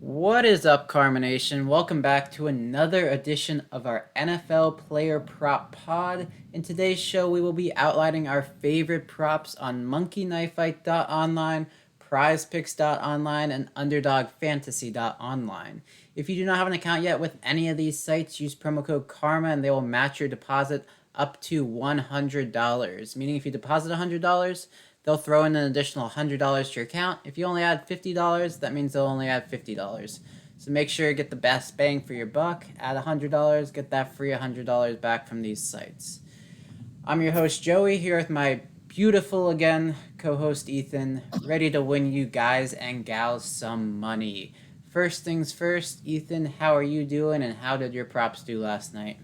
What is up, Karma Nation? Welcome back to another edition of our NFL Player Prop Pod. In today's show, we will be outlining our favorite props on MonkeyKnifeFight.online, Prizepicks.online, and UnderdogFantasy.online. If you do not have an account yet with any of these sites, use promo code KARMA and they will match your deposit up to $100. Meaning if you deposit $100, they'll throw in an additional $100 to your account. If you only add $50, that means they'll only add $50. So make sure you get the best bang for your buck. Add $100, get that free $100 back from these sites. I'm your host, Joey, here with my beautiful, again, co-host, Ethan, ready to win you guys and gals some money. First things first, Ethan, how are you doing, and how did your props do last night?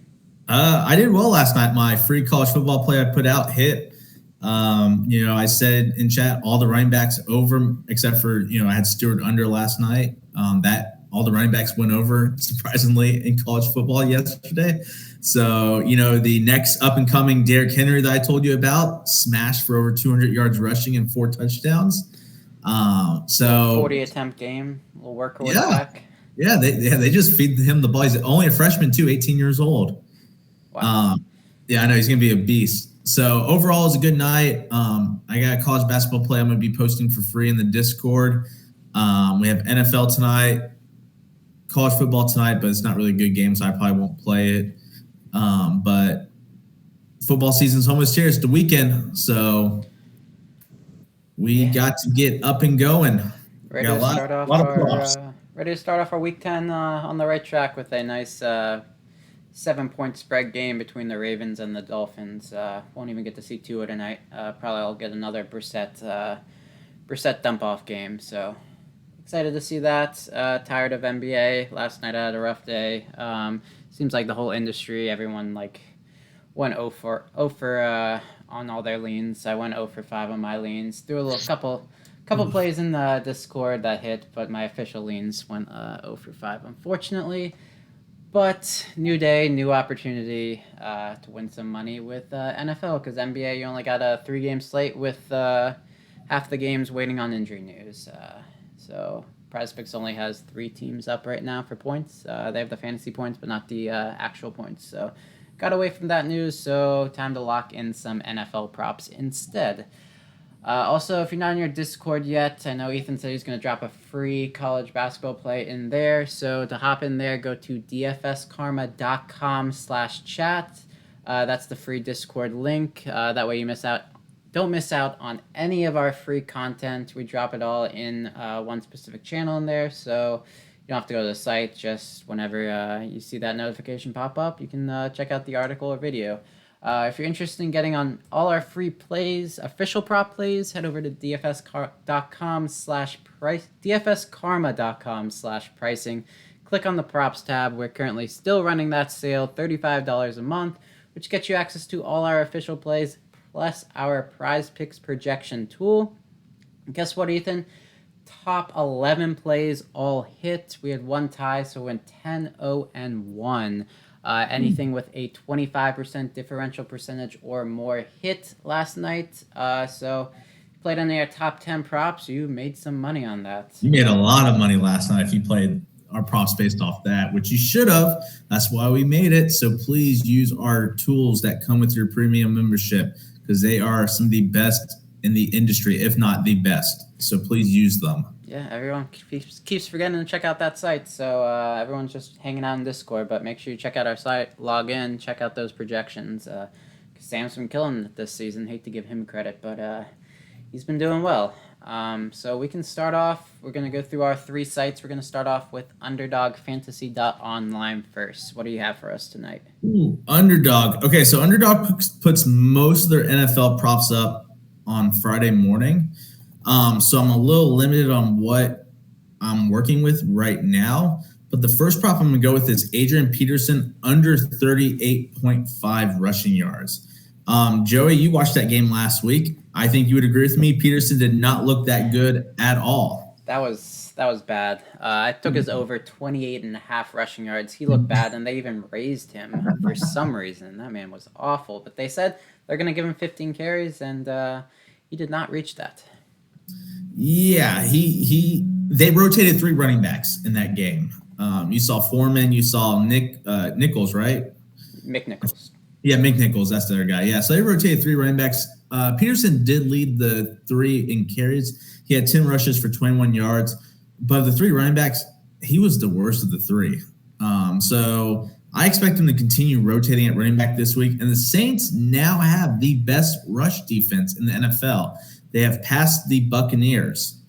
I did well last night. My free college football play I put out hit. I said in chat all the running backs over, except for I had Stewart under last night. That all the running backs went over surprisingly in college football yesterday. So the next up and coming Derrick Henry that I told you about smashed for over 200 yards rushing and 4 touchdowns. 40 attempt game, little workhorse back. Yeah, they just feed him the ball. He's only a freshman too, 18 years old. Wow. I know he's gonna be a beast. So overall, it's a good night. I got a college basketball play I'm going to be posting for free in the Discord. We have NFL tonight, college football tonight, but it's not really a good game, so I probably won't play it. But football season's almost here. It's the weekend, so we got to get up and going. Ready to start off our Week 10 on the right track with a nice 7-point spread game between the Ravens and the Dolphins. Won't even get to see Tua tonight. Probably I'll get another Brissett dump-off game. So excited to see that. Tired of NBA. Last night I had a rough day. Seems like the whole industry, everyone went 0 for on all their leans. I went 0 for 5 on my leans. Threw a little couple plays in the Discord that hit, but my official leans went 0 for 5, unfortunately. But new day, new opportunity to win some money with NFL, because NBA, you only got a 3-game slate with half the games waiting on injury news. So Prizepicks only has 3 teams up right now for points. They have the fantasy points, but not the actual points. So got away from that news, so time to lock in some NFL props instead. Also, if you're not in your Discord yet, I know Ethan said he's going to drop a free college basketball play in there. So to hop in there, go to dfskarma.com/chat. That's the free Discord link. That way you don't miss out on any of our free content. We drop it all in one specific channel in there. So you don't have to go to the site. Just whenever you see that notification pop up, you can check out the article or video. If you're interested in getting on all our free plays, official prop plays, head over to dfskarma.com/pricing. Click on the props tab. We're currently still running that sale, $35 a month, which gets you access to all our official plays, plus our Prizepicks projection tool. And guess what, Ethan? Top 11 plays all hit. We had one tie, so we went 10-0-1. Anything with a 25% differential percentage or more hit last night. So you played on your top 10 props. You made some money on that. You made a lot of money last night if you played our props based off that, which you should have. That's why we made it. So please use our tools that come with your premium membership, because they are some of the best in the industry, if not the best. So please use them. Yeah, everyone keeps forgetting to check out that site. So everyone's just hanging out in Discord, but make sure you check out our site, log in, check out those projections. Because Sam's been killing it this season. Hate to give him credit, but he's been doing well. So we can start off. We're going to go through our 3 sites. We're going to start off with UnderdogFantasy.online first. What do you have for us tonight? Ooh, Underdog. Okay, so Underdog puts most of their NFL props up on Friday morning. So I'm a little limited on what I'm working with right now. But the first prop I'm going to go with is Adrian Peterson under 38.5 rushing yards. Joey, you watched that game last week. I think you would agree with me. Peterson did not look that good at all. That was bad. I took his over 28.5 rushing yards. He looked bad, and they even raised him for some reason. That man was awful. But they said they're going to give him 15 carries, and he did not reach that. Yeah, he They rotated 3 running backs in that game. You saw Foreman, you saw Nichols, right? McNichols. Yeah, McNichols, that's the other guy. Yeah, so they rotated 3 running backs. Peterson did lead the 3 in carries. He had 10 rushes for 21 yards. But the 3 running backs, he was the worst of the 3. So I expect him to continue rotating at running back this week. And the Saints now have the best rush defense in the NFL. They have passed the Buccaneers.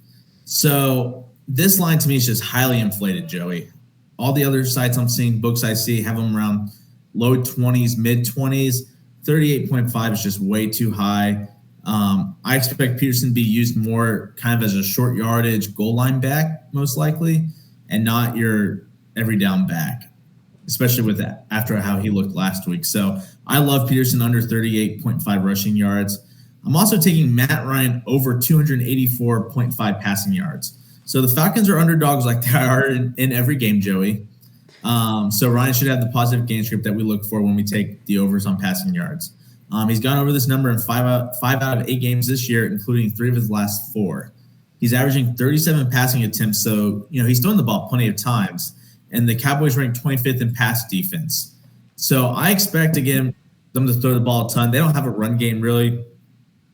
So this line to me is just highly inflated, Joey. All the other sites I'm seeing, books I see, have them around low 20s, mid 20s. 38.5 is just way too high. I expect Peterson to be used more kind of as a short yardage goal line back, most likely, and not your every down back, especially with that after how he looked last week. So I love Peterson under 38.5 rushing yards. I'm also taking Matt Ryan over 284.5 passing yards. So the Falcons are underdogs like they are in every game, Joey. So Ryan should have the positive game script that we look for when we take the overs on passing yards. He's gone over this number in 5 out of 8 games this year, including 3 of his last 4. He's averaging 37 passing attempts, so he's throwing the ball plenty of times. And the Cowboys rank 25th in pass defense. So I expect, again, them to throw the ball a ton. They don't have a run game, really.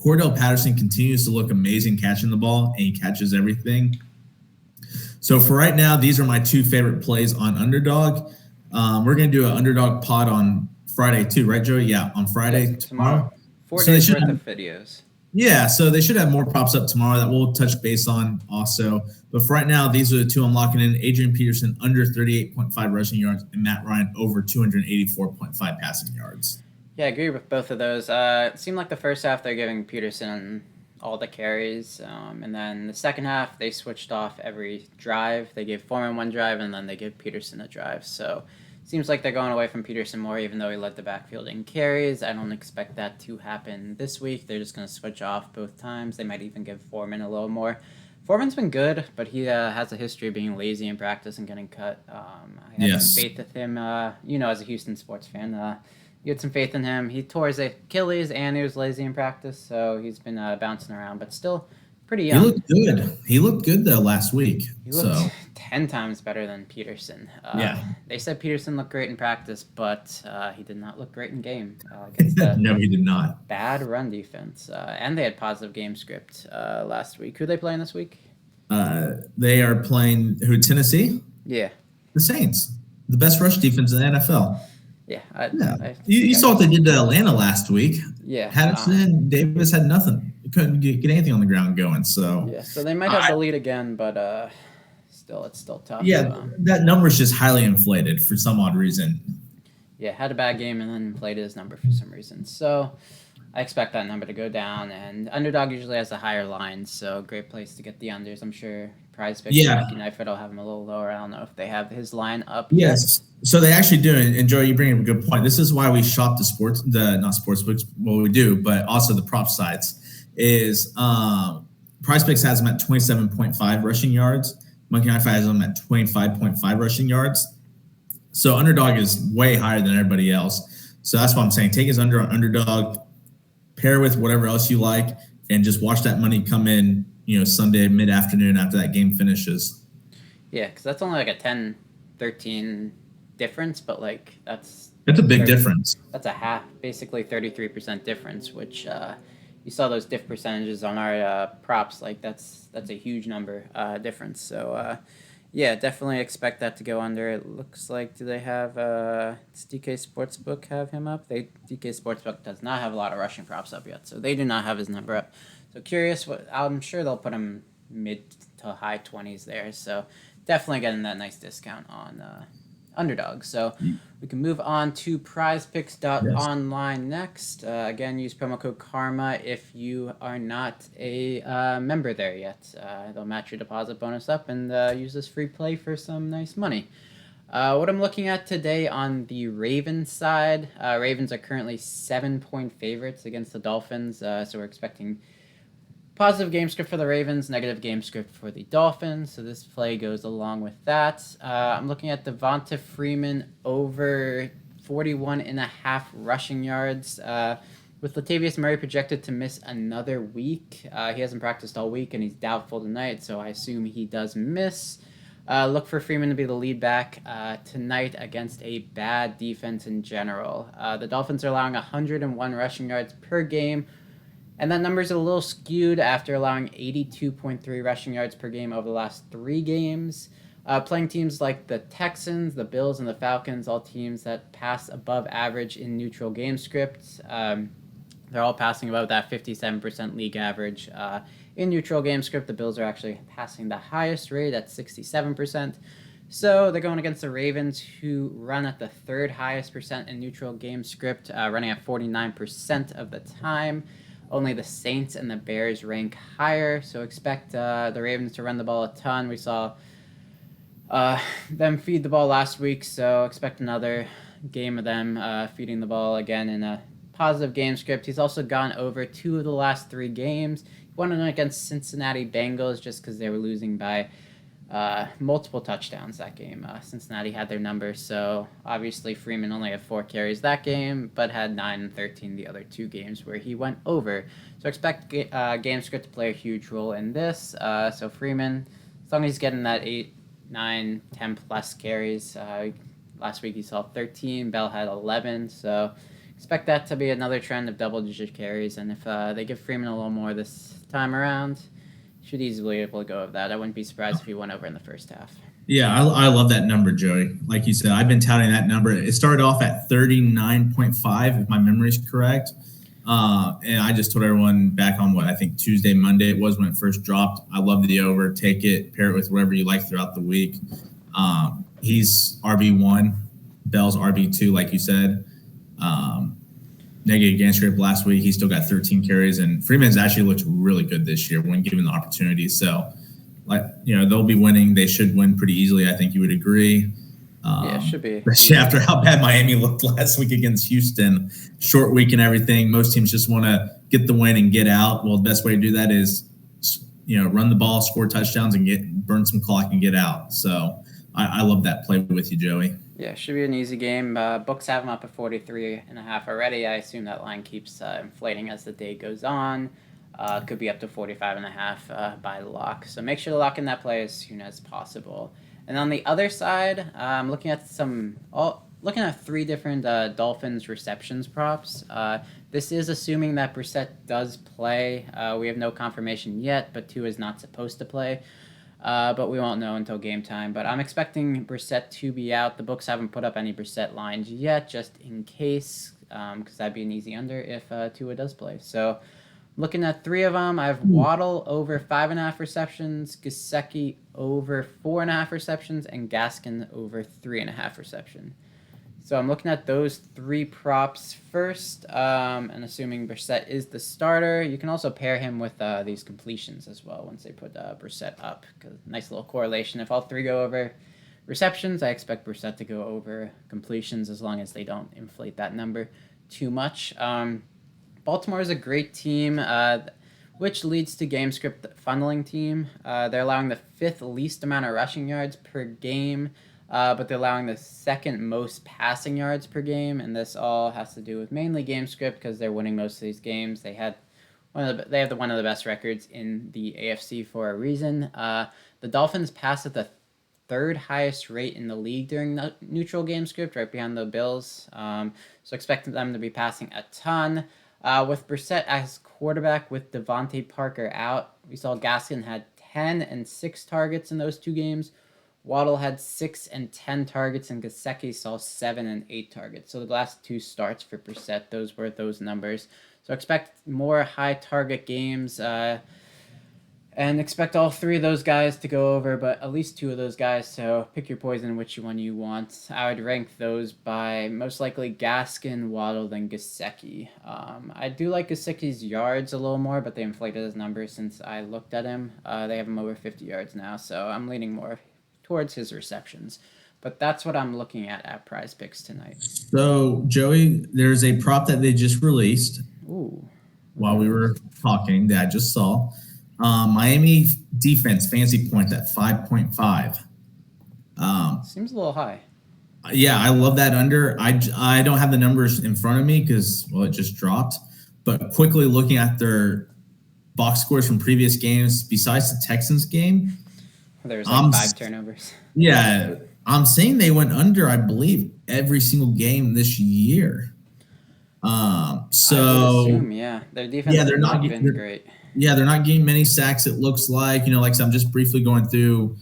Cordell Patterson continues to look amazing catching the ball, and he catches everything. So for right now, these are my 2 favorite plays on Underdog. We're going to do an Underdog pod on Friday too, right, Joey? Yeah, on Friday, yes, tomorrow. 4 so days worth of videos. Yeah, so they should have more props up tomorrow that we'll touch base on also. But for right now, these are the 2 I'm locking in. Adrian Peterson under 38.5 rushing yards and Matt Ryan over 284.5 passing yards. Yeah, I agree with both of those. It seemed like the first half they're giving Peterson all the carries, and then the second half they switched off every drive. They gave Foreman 1 drive, and then they gave Peterson a drive. So seems like they're going away from Peterson more, even though he led the backfield in carries. I don't expect that to happen this week. They're just going to switch off both times. They might even give Foreman a little more. Foreman's been good, but he has a history of being lazy in practice and getting cut. I have some faith with him. As a Houston sports fan, you had some faith in him. He tore his Achilles and he was lazy in practice, so he's been bouncing around, but still pretty young. He looked good. He looked good, though, last week. He looked 10 times better than Peterson. They said Peterson looked great in practice, but he did not look great in game. No, he did not. Bad run defense. And they had positive game script last week. Who are they playing this week? They are playing Tennessee? Yeah. The Saints. The best rush defense in the NFL. Yeah. You saw what they did to Atlanta last week. Yeah. Patterson and Davis had nothing. Couldn't get anything on the ground going. So they might have the lead again, but it's still tough. Yeah, that number is just highly inflated for some odd reason. Yeah, had a bad game and then inflated his number for some reason. So I expect that number to go down. And Underdog usually has a higher line, so great place to get the unders. I'm sure Prizepicks and MonkeyKnifeFight will have him a little lower. I don't know if they have his line up. Yes. So they actually do. And Joe, you bring up a good point. This is why we shop not sports books, well, we do, but also the prop sites. Is Prizepicks has them at 27.5 rushing yards. MonkeyKnifeFight has them at 25.5 rushing yards. So Underdog is way higher than everybody else. So that's what I'm saying. Take his under on Underdog, pair with whatever else you like, and just watch that money come in, Sunday mid-afternoon after that game finishes. Yeah, because that's only like a 10-13 difference, but that's a big difference. That's a half, basically 33% difference, which you saw those diff percentages on our props. That's a huge number difference. So definitely expect that to go under. It looks like, do they have does DK Sportsbook have him up? DK Sportsbook does not have a lot of rushing props up yet, so they do not have his number up. So curious, I'm sure they'll put him mid to high 20s there. So definitely getting that nice discount on Underdog. So we can move on to prizepicks.online next. Again, use promo code KARMA if you are not a member there yet. They'll match your deposit bonus up and use this free play for some nice money. What I'm looking at today on the Ravens side, Ravens are currently 7-point favorites against the Dolphins, so we're expecting positive game script for the Ravens, negative game script for the Dolphins. So this play goes along with that. I'm looking at Devonta Freeman over 41.5 rushing yards. With Latavius Murray projected to miss another week, he hasn't practiced all week and he's doubtful tonight, so I assume he does miss. Look for Freeman to be the lead back tonight against a bad defense in general. The Dolphins are allowing 101 rushing yards per game, and that number is a little skewed after allowing 82.3 rushing yards per game over the last 3 games. Playing teams like the Texans, the Bills, and the Falcons, all teams that pass above average in neutral game scripts. They're all passing above that 57% league average. In neutral game script, the Bills are actually passing the highest rate at 67%. So they're going against the Ravens, who run at the 3rd highest percent in neutral game script, running at 49% of the time. Only the Saints and the Bears rank higher, so expect the Ravens to run the ball a ton. We saw them feed the ball last week, so expect another game of them feeding the ball again in a positive game script. He's also gone over 2 of the last 3 games. He won against Cincinnati Bengals just because they were losing by multiple touchdowns that game. Cincinnati had their number, so obviously Freeman only had 4 carries that game, but had 9 and 13 the other 2 games where he went over. So expect game script to play a huge role in this. So Freeman, as long as he's getting that 8, 9, 10 plus carries. Last week he saw 13, Bell had 11, so expect that to be another trend of double-digit carries, and if they give Freeman a little more this time around, should easily be able to go with that. I wouldn't be surprised if he went over in the first half. Yeah, I love that number, Joey. Like you said, I've been touting that number. It started off at 39.5, if my memory is correct. And I just told everyone back on I think Tuesday, Monday it was when it first dropped. I love the over. Take it, pair it with whatever you like throughout the week. He's RB1, Bell's RB2, like you said. Negative game script last week. He still got 13 carries, and Freeman's actually looked really good this year when given the opportunity. So, they'll be winning. They should win pretty easily. I think you would agree. Yeah, it should be. Especially after how bad Miami looked last week against Houston. Short week and everything. Most teams just want to get the win and get out. Well, the best way to do that is, run the ball, score touchdowns, and burn some clock and get out. So I love that play with you, Joey. Yeah, should be an easy game. Books have him up at 43.5 already. I assume that line keeps inflating as the day goes on. Could be up to 45.5 by lock. So make sure to lock in that play as soon as possible. And on the other side, I'm looking at 3 different Dolphins receptions props. This is assuming that Brissett does play. We have no confirmation yet, but Tua is not supposed to play. But we won't know until game time. But I'm expecting Brissett to be out. The books haven't put up any Brissett lines yet, just in case, because that'd be an easy under if Tua does play. So looking at 3 of them, I have Waddle over 5.5 receptions, Gesicki over 4.5 receptions, and Gaskin over 3.5 reception. So I'm looking at those 3 props first, and assuming Brissett is the starter. You can also pair him with these completions as well once they put Brissett up. Nice little correlation. If all 3 go over receptions, I expect Brissett to go over completions as long as they don't inflate that number too much. Baltimore is a great team, which leads to game script funneling team. They're allowing the 5th least amount of rushing yards per game. But they're allowing the 2nd most passing yards per game, and this all has to do with mainly game script because they're winning most of these games. They have one of the best records in the AFC for a reason. The Dolphins pass at the 3rd highest rate in the league during neutral game script, right behind the Bills. So expect them to be passing a ton. With Brissett as quarterback with Devontae Parker out, we saw Gaskin had 10 and 6 targets in those 2 games. Waddle had 6 and 10 targets, and Gesicki saw 7 and 8 targets. So the last 2 starts for Brissett, those were those numbers. So expect more high target games, and expect all 3 of those guys to go over, but at least 2 of those guys. So pick your poison, which one you want. I would rank those by most likely Gaskin, Waddle, then Gesicki. I do like Gesicki's yards a little more, but they inflated his numbers since I looked at him. They have him over 50 yards now, so I'm leaning more towards his receptions. But that's what I'm looking at Prizepicks tonight. So, Joey, there's a prop that they just released. Ooh. While we were talking that I just saw. Miami defense fantasy points at 5.5. Seems a little high. Yeah, I love that under. I don't have the numbers in front of me because, it just dropped. but quickly looking at their box scores from previous games, besides the Texans game, There's like 5 turnovers. Yeah, I'm saying they went under, I believe, every single game this year. So I would assume, yeah, their defense has not been great. Yeah, they're not getting many sacks. It looks like, like I said, I'm just briefly going through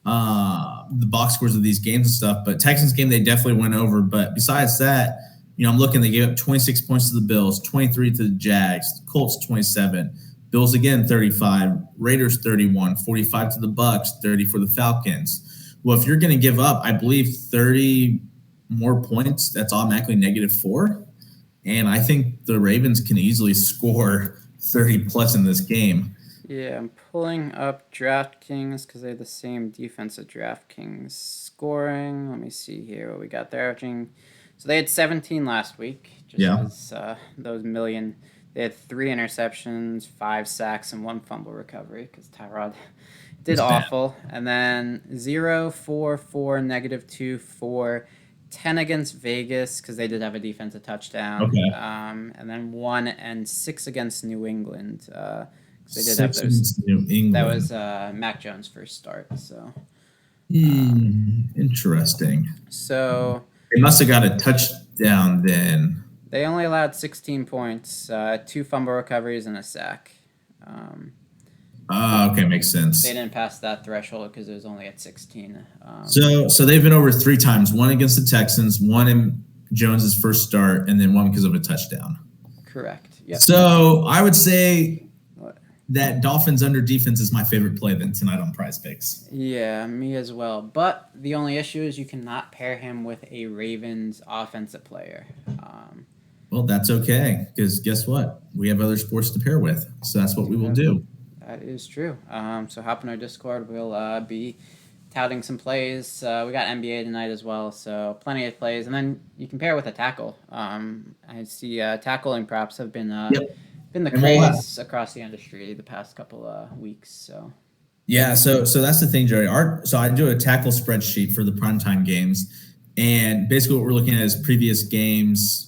the box scores of these games and stuff. But Texans game, they definitely went over. But besides that, I'm looking. They gave up 26 points to the Bills, 23 to the Jags, Colts 27, Bills again 35, Raiders 31, 45 to the Bucks, 30 for the Falcons. Well, if you're going to give up, I believe 30 more points, that's automatically -4. And I think the Ravens can easily score 30 plus in this game. Yeah, I'm pulling up DraftKings because they have the same defense as DraftKings scoring. Let me see here what we got there. So they had 17 last week. Just as those million. They had 3 interceptions, 5 sacks, and 1 fumble recovery because Tyrod did awful. And then 0, 4, 4, -2, 4, 10 against Vegas because they did have a defensive touchdown. Okay. And then 1 and 6 against New England. They did have those. New England. That was Mac Jones' first start. So interesting. So they must have got a touchdown then. They only allowed 16 points, 2 fumble recoveries, and a sack. Okay, makes sense. They didn't pass that threshold because it was only at 16. So they've been over 3 times, 1 against the Texans, 1 in Jones's first start, and then 1 because of a touchdown. Correct. Yep. So I would say that Dolphins under defense is my favorite play then tonight on Prizepicks. Yeah, me as well. But the only issue is you cannot pair him with a Ravens offensive player. Well, that's okay because guess what? We have other sports to pair with, so that's what we will do. That is true. So hop in our Discord. We'll be touting some plays. We got NBA tonight as well, so plenty of plays. And then you can pair with a tackle. I see tackling props have been the craze across the industry the past couple of weeks. So yeah, so that's the thing, Jerry. So I do a tackle spreadsheet for the primetime games, and basically what we're looking at is previous games,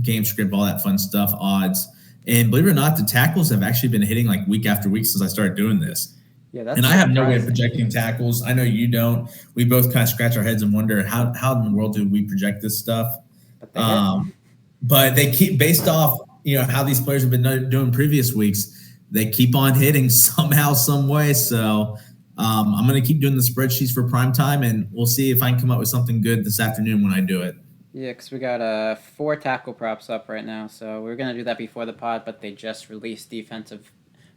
game script, all that fun stuff, odds. And believe it or not, the tackles have actually been hitting like week after week since I started doing this. Yeah, that's and I have no way of projecting tackles. I know you don't. We both kind of scratch our heads and wonder how in the world do we project this stuff? But they keep based off how these players have been doing previous weeks. They keep on hitting somehow, some way. So I'm going to keep doing the spreadsheets for prime time, and we'll see if I can come up with something good this afternoon when I do it. Yeah, because we got 4 tackle props up right now. So we were going to do that before the pod, but they just released defensive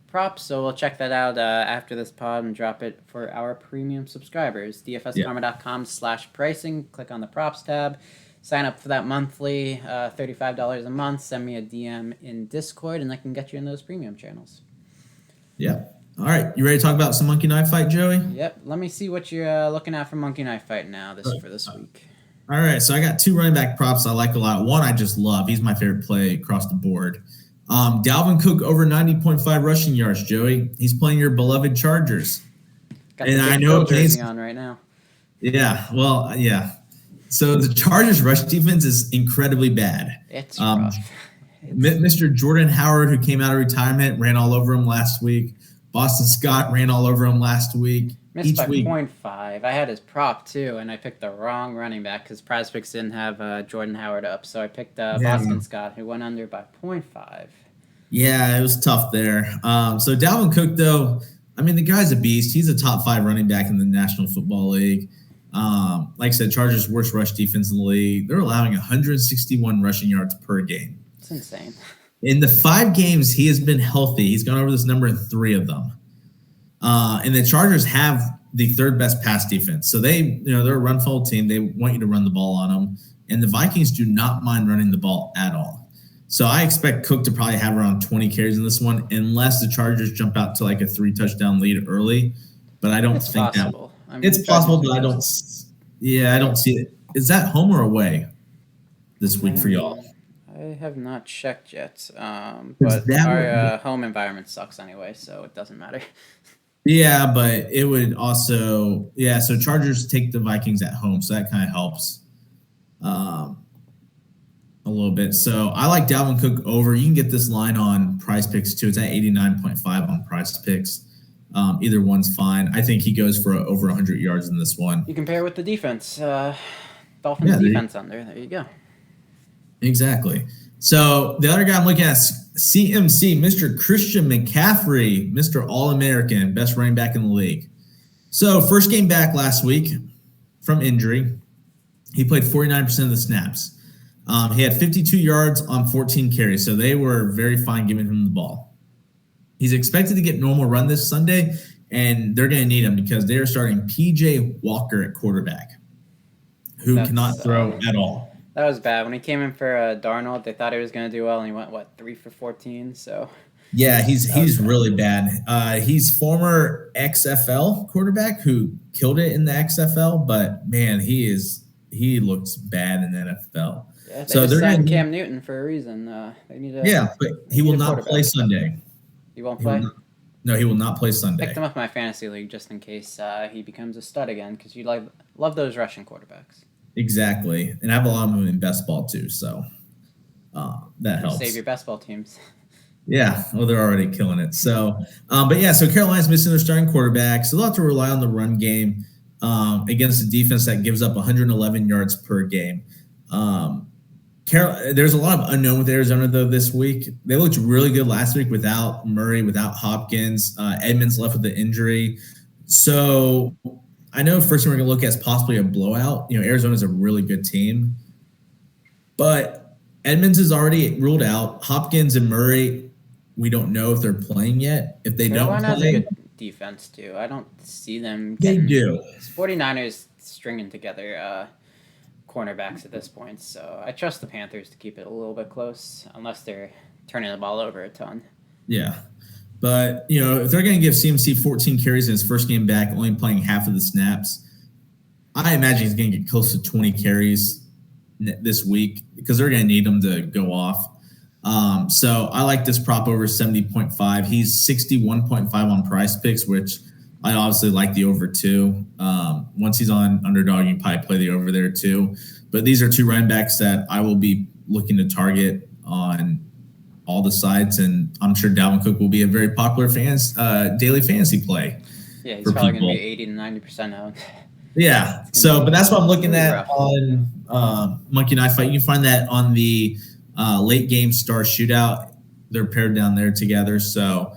props. So we'll check that out after this pod and drop it for our premium subscribers. dfskarma.com/pricing. Click on the props tab. Sign up for that monthly, $35 a month. Send me a DM in Discord, and I can get you in those premium channels. Yeah. All right. You ready to talk about some Monkey Knife Fight, Joey? Yep. Let me see what you're looking at for Monkey Knife Fight now for this week. All right, so I got 2 running back props I like a lot. One I just love. He's my favorite play across the board. Darwin Cook over 90.5 rushing yards, Joey. He's playing your beloved Chargers. Got and I know it's on right now. Yeah, well, yeah. So the Chargers' rush defense is incredibly bad. It's rough. Mr. Jordan Howard, who came out of retirement, ran all over him last week. Boston Scott ran all over him last week. Missed by 0.5. I had his prop, too, and I picked the wrong running back because Prizepicks didn't have Jordan Howard up. So I picked Boston Scott, who went under by 0.5. Yeah, it was tough there. So Dalvin Cook, though, I mean, the guy's a beast. He's a top 5 running back in the National Football League. Like I said, Chargers' worst rush defense in the league. They're allowing 161 rushing yards per game. It's insane. In the 5 games he has been healthy, he's gone over this number in 3 of them. And the Chargers have the 3rd best pass defense. So they're a run-full team. They want you to run the ball on them. And the Vikings do not mind running the ball at all. So I expect Cook to probably have around 20 carries in this one, unless the Chargers jump out to like a 3-touchdown lead early. But I don't think possible. It's possible, but I don't see it. Is that home or away this week for y'all? I have not checked yet. But our home environment sucks anyway, so it doesn't matter. Yeah, but it would also so Chargers take the Vikings at home, so that kind of helps. a little bit. So I like Darwin Cook over. You can get this line on Prizepicks too. It's at 89.5 on Prizepicks. Either one's fine. I think he goes for over 100 yards in this one. You compare with the defense. Dolphins defense under. There you go. Exactly. So the other guy I'm looking at is CMC, Mr. Christian McCaffrey, Mr. All-American, best running back in the league. So first game back last week from injury. He played 49% of the snaps. He had 52 yards on 14 carries, so they were very fine giving him the ball. He's expected to get normal run this Sunday, and they're going to need him because they are starting P.J. Walker at quarterback, who cannot throw at all. That was bad. When he came in for Darnold, they thought he was going to do well, and he went, 3 for 14? So yeah, he's really bad. He's former XFL quarterback who killed it in the XFL, but, man, he looks bad in the NFL. Yeah, they're signed Cam Newton for a reason. They need but he will not play Sunday. He won't play? No, he will not play Sunday. Picked him up in my fantasy league just in case he becomes a stud again because you love those Russian quarterbacks. Exactly. And I have a lot of them in best ball too, so that helps. Save your best ball teams. Yeah, well, they're already killing it. So, so Carolina's missing their starting quarterback, so they'll have to rely on the run game against a defense that gives up 111 yards per game. There's a lot of unknown with Arizona, though, this week. They looked really good last week without Murray, without Hopkins. Edmonds left with the injury. So I know first thing we're going to look at is possibly a blowout. Arizona's a really good team. But Edmonds is already ruled out. Hopkins and Murray, we don't know if they're playing yet. If they don't play. Has a good defense, too. I don't see them getting. They do. 49ers stringing together cornerbacks at this point, so I trust the Panthers to keep it a little bit close unless they're turning the ball over a ton. Yeah, but if they're going to give CMC 14 carries in his first game back, only playing half of the snaps, I imagine he's going to get close to 20 carries this week because they're going to need him to go off. So I like this prop over 70.5. He's 61.5 on Prizepicks, which I obviously like the over too. Once he's on Underdog, you can probably play the over there too. But these are two running backs that I will be looking to target on all the sides, and I'm sure Darwin Cook will be a very popular daily fantasy play. Yeah, he's probably going to be 80 to 90% owned. Yeah. So, but that's what I'm looking at on MonkeyKnifeFight. You can find that on the late game star shootout. They're paired down there together. So.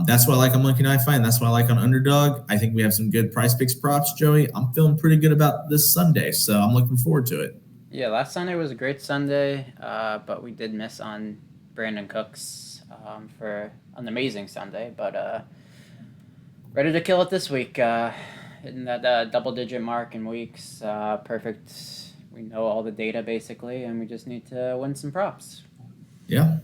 That's what I like on MonkeyKnifeFight, and that's what I like on Underdog. I think we have some good Prizepicks props, Joey. I'm feeling pretty good about this Sunday, so I'm looking forward to it. Yeah, last Sunday was a great Sunday, but we did miss on Brandon Cooks for an amazing Sunday. But ready to kill it this week, hitting that double-digit mark in weeks. Perfect. We know all the data, basically, and we just need to win some props. Yeah,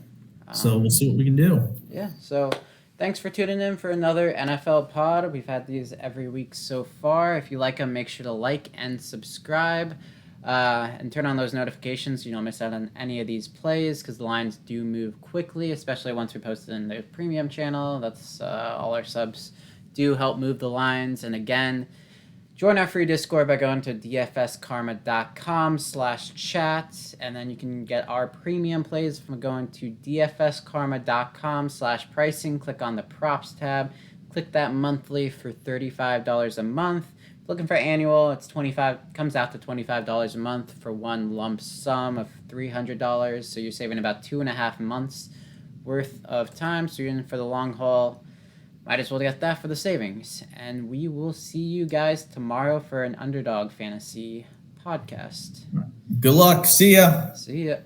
so we'll see what we can do. Yeah, so... Thanks for tuning in for another NFL pod. We've had these every week so far. If you like them, make sure to like and subscribe and turn on those notifications so you don't miss out on any of these plays because the lines do move quickly, especially once we post it in the premium channel. That's all our subs do help move the lines. And again, join our free Discord by going to dfskarma.com/chat, and then you can get our premium plays from going to dfskarma.com/pricing. Click on the props tab. Click that monthly for $35 a month. Looking for annual, it's comes out to $25 a month for one lump sum of $300. So you're saving about 2.5 months worth of time. So you're in for the long haul. Might as well get that for the savings. And we will see you guys tomorrow for an Underdog Fantasy podcast. Good luck. See ya. See ya.